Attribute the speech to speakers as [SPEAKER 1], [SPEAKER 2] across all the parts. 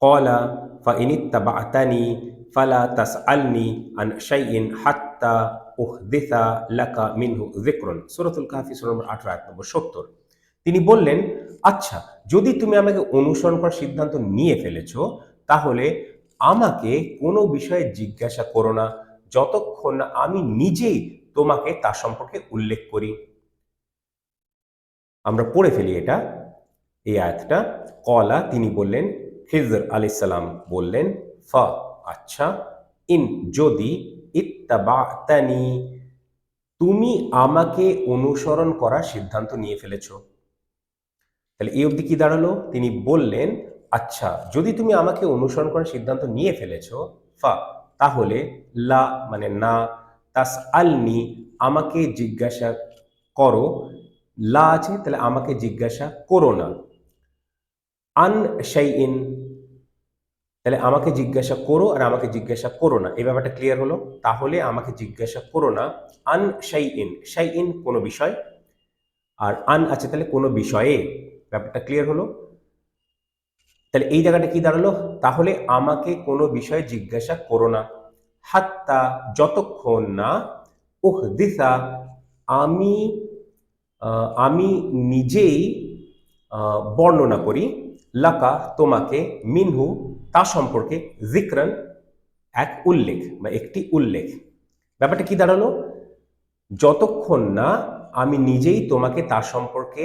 [SPEAKER 1] ক্বালা ফাইন ইত্তাবা'তানি ফালা তাসআলনি আন শাইইন হাত্তা উহদিসা লাকা মিনহু যিকরুন। সূরাতুল কাহফি সূরা নম্বর 18 আয়াত নম্বর 70। তিনি বললেন, আচ্ছা, যদি তুমি আমাকে অনুসরণ করার সিদ্ধান্ত নিয়ে ফেলেছো, তাহলে আমাকে কোনো বিষয়ে জিজ্ঞাসা করো না যতক্ষণ না আমি নিজেই তোমাকে তার সম্পর্কে উল্লেখ করি। আমরা পড়ে ফেলি এটা, এই আয়াতটা। কলা, তিনি বললেন, খিজর আলাইহিস সালাম বললেন, ফা, আচ্ছা, ইন, যদি, ইত্তাবা'তানি, তুমি আমাকে অনুসরণ করার সিদ্ধান্ত নিয়ে ফেলেছো। তাহলে এই অবধি কি দাঁড়ালো? তিনি বললেন, আচ্ছা, যদি তুমি আমাকে অনুসরণ করার সিদ্ধান্ত নিয়ে ফেলেছো, ফা, তাহলে, লা মানে না, তাস আলনি, আমাকে জিজ্ঞাসা করো, লা আছে, তাহলে আমাকে জিজ্ঞাসা করো না, আন শাইইন, তাহলে আমাকে জিজ্ঞাসা করো আর আমাকে জিজ্ঞাসা করো না, এই ব্যাপারটা ক্লিয়ার হলো। তাহলে আমাকে জিজ্ঞাসা করো না, আন শাইইন, শাইইন কোনো বিষয়, আর আন আছে, তাহলে কোনো বিষয়ে, ব্যাপারটা ক্লিয়ার হলো। তাহলে এই জায়গাটা কি দাঁড়ালো? তাহলে আমাকে কোনো বিষয়ে জিজ্ঞাসা করো না, হাত্তা, যতক্ষণ না, উহদিসা, আমি আমি নিজেই বর্ণনা করি, লাকা, তোমাকে, মিনহু, তা সম্পর্কে, যিকরান, এক উল্লেখ বা একটি উল্লেখ। ব্যাপারটা কি দাঁড়ালো? যতক্ষণ না আমি নিজেই তোমাকে তার সম্পর্কে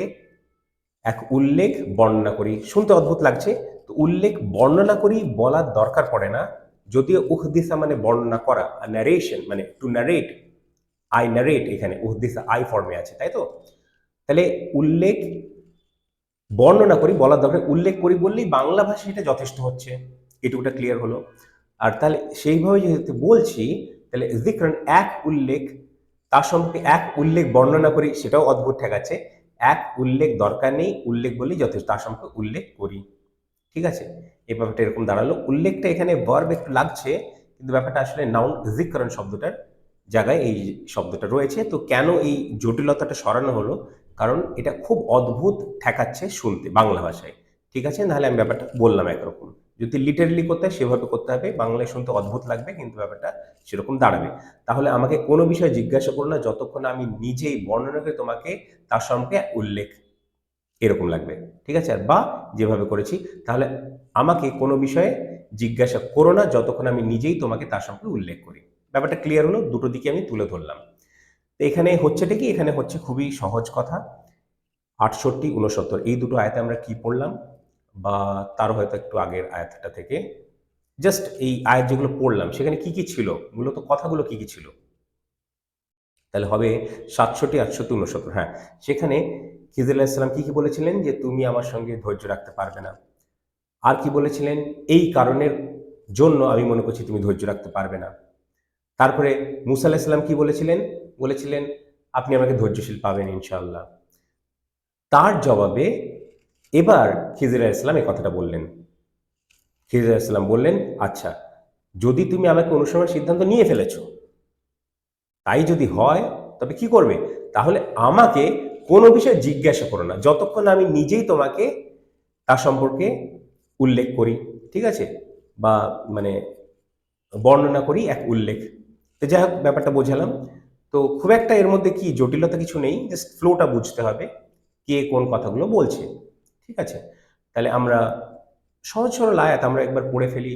[SPEAKER 1] এক উল্লেখ বর্ণনা করি। শুনতে অদ্ভুত লাগছে, তো উল্লেখ বর্ণনা করি বলার দরকার পড়ে না, যদিও উহদিসা মানে বর্ণনা করা, আর ন্যারেশন মানে টু ন্যারেট, আই ন্যারেট, এখানে উহদিসা আই ফর্মে আছে, তাই তো? তাহলে উল্লেখ বর্ণনা করি বলার দরকার, উল্লেখ করি বললেই বাংলা ভাষায় এটা যথেষ্ট হচ্ছে, এটুকুটা ক্লিয়ার হলো। আর তাহলে সেইভাবে যেহেতু বলছি, তাহলে যিকরান, এক উল্লেখ, তার সম্পর্কে এক উল্লেখ বর্ণনা করি, সেটাও অদ্ভুত ঠেকাচ্ছে। এক উল্লেখ দরকার নেই, উল্লেখ বললেই যথেষ্ট, তার সম্পর্কে উল্লেখ করি। ঠিক আছে, এই ব্যাপারটা এরকম দাঁড়ালো। উল্লেখটা এখানে ভার্ব একটু লাগছে, কিন্তু ব্যাপারটা আসলে নাউন যিকরান শব্দটার জায়গায় এই শব্দটা রয়েছে। তো কেন এই জটিলতাটা সরানো হলো? কারণ এটা খুব অদ্ভুত ঠেকাচ্ছে শুনতে বাংলা ভাষায়। ঠিক আছে, নাহলে আমি ব্যাপারটা বললাম একরকম। যদি লিটারেলি করতে হয় সেভাবে করতে হবে, বাংলায় শুনতে অদ্ভুত লাগবে, কিন্তু ব্যাপারটা সেরকম দাঁড়াবে। তাহলে আমাকে কোনো বিষয়ে জিজ্ঞাসা করো না যতক্ষণ আমি নিজেই বর্ণনা করে তোমাকে তার সম্পর্কে উল্লেখ, এরকম লাগবে। ঠিক আছে, বা যেভাবে করেছি, তাহলে আমাকে কোনো বিষয়ে জিজ্ঞাসা করো না যতক্ষণ আমি নিজেই তোমাকে তার সম্পর্কে উল্লেখ করি। ব্যাপারটা ক্লিয়ার হলো, দুটো দিকে আমি তুলে ধরলাম। তো এখানে হচ্ছেটা কি? এখানে হচ্ছে খুবই সহজ কথা, 68, 69 এই দুটো আয়াতে আমরা কি পড়লাম, বা তার হয়তো একটু আগের আয়াতটা থেকে জাস্ট এই আয়াত যেগুলো পড়লাম সেখানে কি কি ছিল, মূলত কথাগুলো কি কি ছিল? তাহলে হবে 67, 68, 69। হ্যাঁ, সেখানে খিজির আলাইহিস সালাম কি কি বলেছিলেন? যে তুমি আমার সঙ্গে ধৈর্য রাখতে পারবে না। আর কি বলেছিলেন? এই কারণের জন্য আমি মনে করছি তুমি ধৈর্য রাখতে পারবে না। তারপরে মুসা আলাইহিস সালাম কি বলেছিলেন? বলেছিলেন, আপনি আমাকে ধৈর্যশীল পাবেন ইনশাআল্লাহ। তার জবাবে এবার খিজির আলাইহিস সালাম এই কথাটা বললেন। খিজির আলাইহিস সালাম বললেন, আচ্ছা, যদি তুমি আমাকে অনুসরণের সিদ্ধান্ত নিয়ে ফেলেছো, তাই যদি হয় তবে কি করবে? তাহলে আমাকে কোনো বিষয়ে জিজ্ঞাসা করো না যতক্ষণ আমি নিজেই তোমাকে তার সম্পর্কে উল্লেখ করি। ঠিক আছে, বা মানে বর্ণনা করি এক উল্লেখ। তো যাই হোক, ব্যাপারটা বোঝালাম। তো খুব একটা এর মধ্যে কি জটিলতা কিছু নেই, জাস্ট ফ্লোটা বুঝতে হবে, কে কোন কথাগুলো বলছে। ঠিক আছে, তাহলে আমরা সহজ সরল আয়াত আমরা একবার পড়ে ফেলি।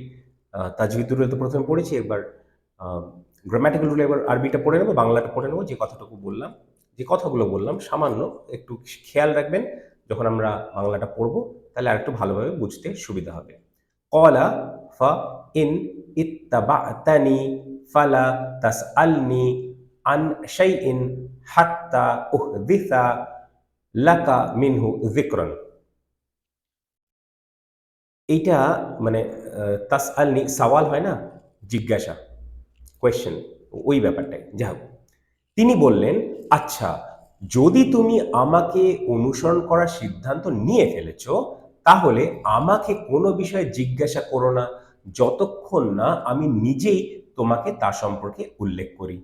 [SPEAKER 1] তাজভিদ রুলে তো প্রথমে পড়েছি, একবার গ্রামাটিক্যাল রুলে একবার আরবিটা পড়ে নেবো, বাংলাটা পড়ে নেবো। যে কথাটুকু বললাম, যে কথাগুলো বললাম সামান্য একটু খেয়াল রাখবেন যখন আমরা বাংলাটা পড়বো, তাহলে আরেকটু ভালোভাবে বুঝতে সুবিধা হবে। কলা ফা ইন ইত্তাবা'তানি ফালা তাসআলনি আন শাইইন হাত্তা উহদিসা লাকা মিনহু যিকরান। এইটা মানে তাসআলনি সওয়াল হয় না, জিজ্ঞাসা, কোয়েশ্চেন, ওই ব্যাপারটাই। যাই হোক, তিনি বললেন, আচ্ছা, যদি তুমি আমাকে অনুসরণ করার সিদ্ধান্ত নিয়ে ফেলেছো, তাহলে আমাকে কোনো বিষয়ে জিজ্ঞাসা করো না যতক্ষণ না আমি নিজেই তোমাকে তার সম্পর্কে উল্লেখ করি।